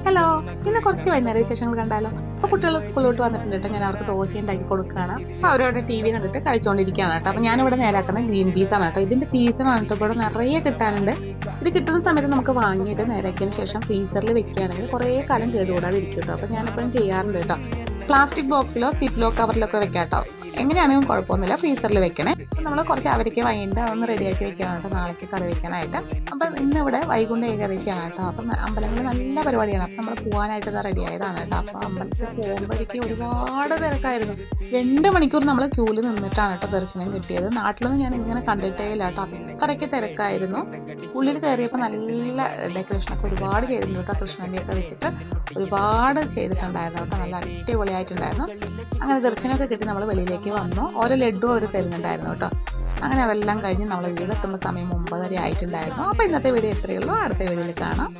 Hello, ഇന്ന് കുറച്ച് വൈകുന്നേരം വിശേഷങ്ങൾ കണ്ടാലോ? അപ്പോൾ കുട്ടികൾ സ്കൂളിലോട്ട് വന്നിട്ടുണ്ട് കേട്ടോ. ഞാൻ അവർക്ക് ദോശ ഉണ്ടാക്കി കൊടുക്കുകയാണ്. അപ്പോൾ അവരവിടെ ടി വി കണ്ടിട്ട് കഴിച്ചുകൊണ്ടിരിക്കുകയാണ് കേട്ടോ. അപ്പോൾ ഞാനിവിടെ നേരാക്കുന്ന ഗ്രീൻ പീസാണ് കേട്ടോ. ഇതിൻ്റെ സീസണാണ് കേട്ടോ. ഇവിടെ നിറയെ കിട്ടാനുണ്ട്. ഇത് കിട്ടുന്ന സമയത്ത് നമുക്ക് വാങ്ങിയിട്ട് നേരാക്കിയതിന് ശേഷം ഫ്രീസറിൽ വെക്കുകയാണെങ്കിൽ കുറേ കാലം കേടുകൂടാതെ ഇരിക്കും കേട്ടോ. അപ്പോൾ ഞാനെപ്പോഴും ചെയ്യാറുണ്ട് കേട്ടോ. പ്ലാസ്റ്റിക് ബോക്സിലോ സിപ്ലോ കവറിലോ ഒക്കെ വെക്കാം കേട്ടോ. എങ്ങനെയാണെങ്കിലും കുഴപ്പമൊന്നുമില്ല, ഫ്രീസറിൽ വെക്കണേ. അപ്പോൾ നമ്മൾ കുറച്ച് അവരയ്ക്ക് വൈകിട്ട് അതൊന്ന് റെഡിയാക്കി വെക്കണം കേട്ടോ, നാളേക്ക് കറി വെക്കാനായിട്ട്. അപ്പം ഇന്നിവിടെ വൈകുണ്ഠ ഏകാദശിയാണ് കേട്ടോ. അപ്പം അമ്പലങ്ങളിൽ നല്ല പരിപാടിയാണ്. അപ്പം നമ്മൾ പോകാനായിട്ട് ഇത് റെഡി ആയതാണ് കേട്ടോ. അപ്പോൾ അമ്പലത്തിൽ പോകുമ്പോഴേക്ക് ഒരുപാട് തിരക്കായിരുന്നു. 2 മണിക്കൂർ നമ്മൾ ക്യൂവിൽ നിന്നിട്ടാണ് കേട്ടോ ദർശനം കിട്ടിയത്. നാട്ടിലൊന്നും ഞാൻ ഇങ്ങനെ കണ്ടിട്ടേ ഇല്ല കേട്ടോ. അത്രയ്ക്ക് തിരക്കായിരുന്നു. ഉള്ളിൽ കയറിയപ്പോൾ നല്ല ഡെക്കറേഷനൊക്കെ ഒരുപാട് ചെയ്തിട്ടുണ്ട് കേട്ടോ. കൃഷ്ണൻ്റെയൊക്കെ വെച്ചിട്ട് ഒരുപാട് ചെയ്തിട്ടുണ്ടായിരുന്നു കേട്ടോ. നല്ല അടിപൊളിയായിട്ടുണ്ടായിരുന്നു. അങ്ങനെ ദർശനമൊക്കെ കിട്ടി നമ്മൾ വെളിയിലേക്ക് വന്നു. ഓരോ ലഡ്ഡു അവർ തരുന്നുണ്ടായിരുന്നു കേട്ടോ. അങ്ങനെ അതെല്ലാം കഴിഞ്ഞ് നമ്മൾ വീടെത്തുമ്പോൾ സമയം 9:30 ആയിട്ടുണ്ടായിരുന്നു. അപ്പോൾ ഇന്നത്തെ വീഡിയോ ഇത്രയേ ഉള്ളൂ. അടുത്ത വീഡിയോയിൽ കാണാം.